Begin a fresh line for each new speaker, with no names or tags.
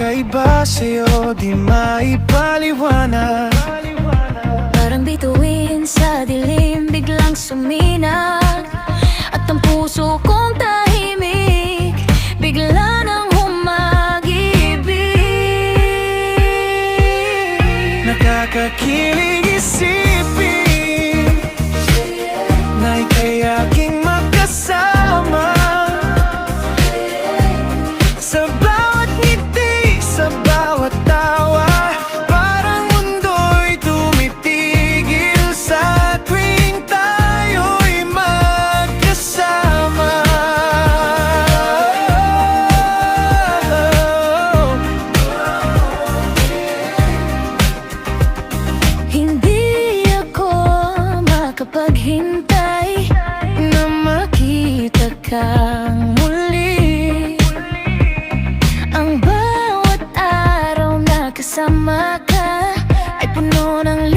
kakaiba sa'yo, di maipaliwanag.
Parang bituin sa dilim, biglang suminag. At ang puso kong tahimik, bigla nang humag-ibig.
Nakakakilig isipin na ika'y aking makasama. Sa bawat ngiti, sa bawat tawa, parang mundo'y tumitigil sa tuwing tayo'y magkasama.
Hindi ako makapaghintay na makita kang muli. Ang bawat araw na kasama ka ay puno ng